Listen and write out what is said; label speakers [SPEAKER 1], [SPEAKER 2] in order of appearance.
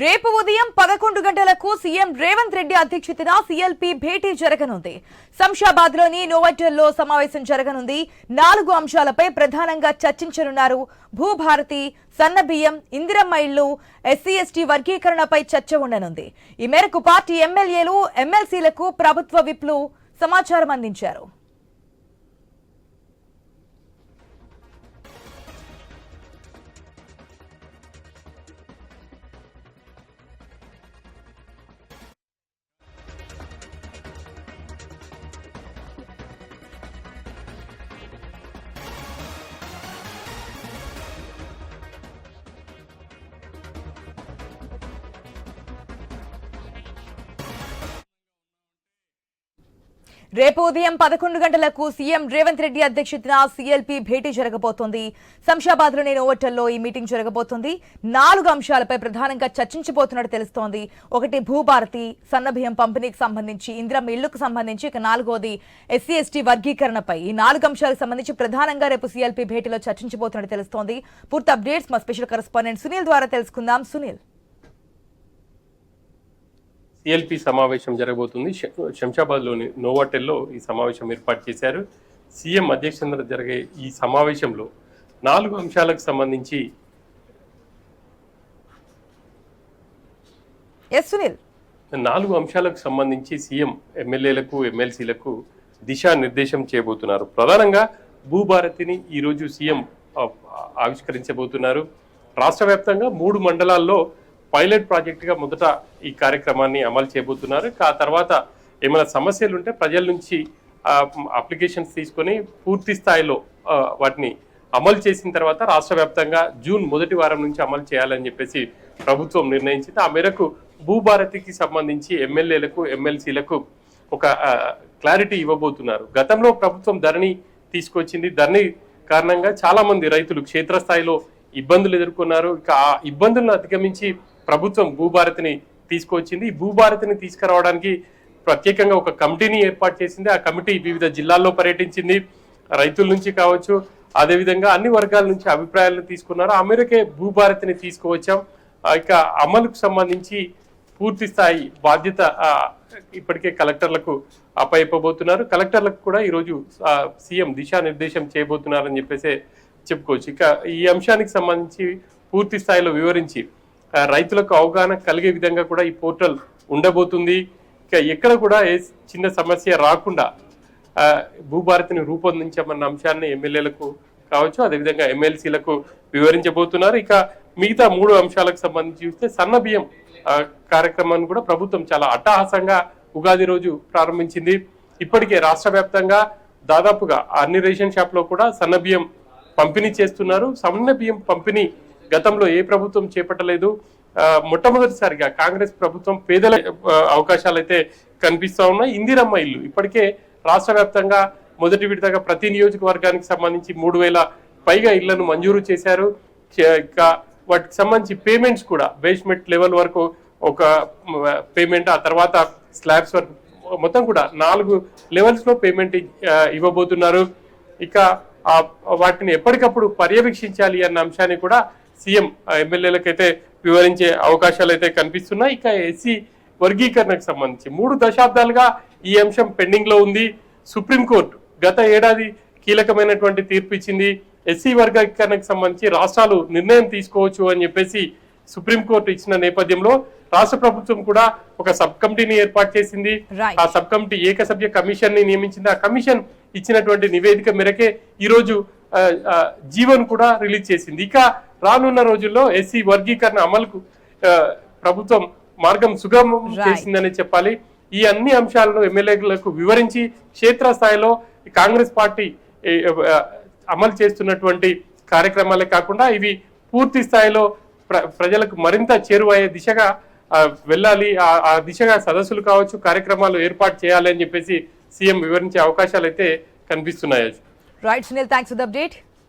[SPEAKER 1] రేపు ఉదయం 11 గంటలకు సీఎం రేవంత్ రెడ్డి అధ్యక్షతన సీఎల్పీ భేటీ జరగనుంది. శంషాబాద్ లోని నోవాటెల్లో సమావేశం జరగనుంది. 4 అంశాలపై ప్రధానంగా చర్చించనున్నారు. భూభారతి, సన్నబియ్యం, ఇందిరమ్మ ఇళ్లు, ఎస్సీ ఎస్టీ వర్గీకరణపై చర్చ ఉండనుంది. ఈ మేరకు పార్టీ ఎమ్మెల్యేలు, ఎమ్మెల్సీలకు ప్రభుత్వ విప్లు సమాచారం అందించారు. రేపు ఉదయం 11 గంటలకు సీఎం రేవంత్ రెడ్డి అధ్యక్షతన సీఎల్పీ భేటీ జరగబోతోంది. శంషాబాద్ లోని నోవాటెల్లో ఈ మీటింగ్ జరగబోతోంది. 4 అంశాలపై ప్రధానంగా చర్చించబోతున్నట్టు తెలుస్తోంది. ఒకటి భూభారతి, సన్నబియ్యం పంపిణీకి సంబంధించి, ఇందిరమ్మ ఇళ్లకు సంబంధించి, ఇక 4వది ఎస్సీ ఎస్టీ వర్గీకరణపై. ఈ 4 అంశాలకు సంబంధించి ప్రధానంగా రేపు సీఎల్పీ భేటీలో చర్చించబోతున్నట్టు తెలుస్తోంది. పూర్తి అప్డేట్స్ మా స్పెషల్ కరెస్పాండెంట్ సునీల్ ద్వారా తెలుసుకుందాం. సునీల్,
[SPEAKER 2] సిఎల్పి సమావేశం జరగబోతుంది. శంషాబాద్లోని నోవాటెల్లో ఈ సమావేశం ఏర్పాటు చేశారు. సీఎం అధ్యక్షతన జరిగే ఈ సమావేశంలో 4 అంశాలకు సంబంధించి 4 అంశాలకు సంబంధించి సీఎం ఎమ్మెల్యేలకు, ఎమ్మెల్సీలకు దిశానిర్దేశం చేయబోతున్నారు. ప్రధానంగా భూభారతిని ఈరోజు సీఎం ఆవిష్కరించబోతున్నారు. రాష్ట్ర వ్యాప్తంగా 3 మండలాల్లో పైలట్ ప్రాజెక్టుగా మొదట ఈ కార్యక్రమాన్ని అమలు చేయబోతున్నారు. ఆ తర్వాత ఏమైనా సమస్యలు ఉంటే ప్రజల నుంచి అప్లికేషన్స్ తీసుకొని పూర్తి స్థాయిలో వాటిని అమలు చేసిన తర్వాత రాష్ట్ర వ్యాప్తంగా జూన్ మొదటి వారం నుంచి అమలు చేయాలని చెప్పేసి ప్రభుత్వం నిర్ణయించింది. ఆ మేరకు భూభారతికి సంబంధించి ఎమ్మెల్యేలకు, ఎమ్మెల్సీలకు ఒక క్లారిటీ ఇవ్వబోతున్నారు. గతంలో ప్రభుత్వం ధరణి తీసుకొచ్చింది. ధరణి కారణంగా చాలా మంది రైతులు క్షేత్రస్థాయిలో ఇబ్బందులు ఎదుర్కొన్నారు. ఇక ఆ ఇబ్బందులను అధిగమించి ప్రభుత్వం భూభారతిని తీసుకొచ్చింది. ఈ భూభారతిని తీసుకురావడానికి ప్రత్యేకంగా ఒక కమిటీని ఏర్పాటు చేసింది. ఆ కమిటీ వివిధ జిల్లాల్లో పర్యటించింది. రైతుల నుంచి కావచ్చు, అదేవిధంగా అన్ని వర్గాల నుంచి అభిప్రాయాలను తీసుకున్నారు. ఆ మేరకే భూభారతిని తీసుకువచ్చాం. ఇక అమలుకు సంబంధించి పూర్తి స్థాయి బాధ్యత ఇప్పటికే కలెక్టర్లకు అప్పచెప్పబోతున్నారు. కలెక్టర్లకు కూడా ఈరోజు సీఎం దిశానిర్దేశం చేయబోతున్నారని చెప్పేసి చెప్పుకోవచ్చు. ఇక ఈ అంశానికి సంబంధించి పూర్తి స్థాయిలో వివరించి రైతులకు అవగాహన కలిగే విధంగా కూడా ఈ పోర్టల్ ఉండబోతుంది. ఇక ఎక్కడ కూడా ఏ చిన్న సమస్య రాకుండా భూభారతిని రూపొందించామన్న అంశాన్ని ఎమ్మెల్యేలకు కావచ్చు, అదేవిధంగా ఎమ్మెల్సీలకు వివరించబోతున్నారు. ఇక మిగతా 3 అంశాలకు సంబంధించి చూస్తే సన్నబియ్యం కార్యక్రమాన్ని కూడా ప్రభుత్వం చాలా అట్టహాసంగా ఉగాది రోజు ప్రారంభించింది. ఇప్పటికే రాష్ట్ర వ్యాప్తంగా దాదాపుగా అన్ని రేషన్ షాప్లో కూడా సన్నబియ్యం పంపిణీ చేస్తున్నారు. సన్న బియ్యం పంపిణీ గతంలో ఏ ప్రభుత్వం చేపట్టలేదు. మొట్టమొదటిసారిగా కాంగ్రెస్ ప్రభుత్వం పేదల అవకాశాలు అయితే కనిపిస్తా ఉన్నాయి. ఇందిరమ్మ ఇల్లు ఇప్పటికే రాష్ట్ర వ్యాప్తంగా మొదటి విడతగా ప్రతి నియోజకవర్గానికి సంబంధించి 3000 పైగా ఇళ్లను మంజూరు చేశారు. వాటికి సంబంధించి పేమెంట్స్ కూడా బేస్మెంట్ లెవెల్ వరకు ఒక పేమెంట్, ఆ తర్వాత స్లాబ్స్ వరకు మొత్తం కూడా 4 లెవెల్స్ లో పేమెంట్ ఇవ్వబోతున్నారు. ఇక వాటిని ఎప్పటికప్పుడు పర్యవేక్షించాలి అన్న అంశాన్ని కూడా సీఎం ఎమ్మెల్యేలకైతే వివరించే అవకాశాలు అయితే కనిపిస్తున్నాయి. ఇక ఎస్సీ వర్గీకరణకు సంబంధించి 3 దశాబ్దాలుగా ఈ అంశం పెండింగ్ లో ఉంది. సుప్రీంకోర్టు గత ఏడాది కీలకమైనటువంటి తీర్పు ఇచ్చింది. ఎస్సీ వర్గీకరణకు సంబంధించి రాష్ట్రాలు నిర్ణయం తీసుకోవచ్చు అని చెప్పేసి సుప్రీంకోర్టు ఇచ్చిన నేపథ్యంలో రాష్ట్ర ప్రభుత్వం కూడా ఒక సబ్ కమిటీని ఏర్పాటు చేసింది. ఆ సబ్ కమిటీ ఏకసభ్య కమిషన్ ని నియమించింది. ఆ కమిషన్ ఇచ్చినటువంటి నివేదిక మేరకే ఈరోజు జీవన్ కూడా రిలీజ్ చేసింది. ఇక రానున్న రోజుల్లో ఎస్సీ వర్గీకరణ అమలుకు ప్రభుత్వం మార్గం సుగమం చేసిందని చెప్పాలి. ఈ అన్ని అంశాలను ఎమ్మెల్యేలకు వివరించి క్షేత్రస్థాయిలో కాంగ్రెస్ పార్టీ అమలు చేస్తున్నటువంటి కార్యక్రమాలే కాకుండా ఇవి పూర్తి స్థాయిలో ప్రజలకు మరింత చేరువయ్యే దిశగా వెళ్ళాలి. ఆ దిశగా సదస్సులు కావచ్చు, కార్యక్రమాలు ఏర్పాటు చేయాలి అని చెప్పేసి సీఎం వివరించే అవకాశాలు అయితే కనిపిస్తున్నాయి.
[SPEAKER 1] Right Sunil, thanks for the update.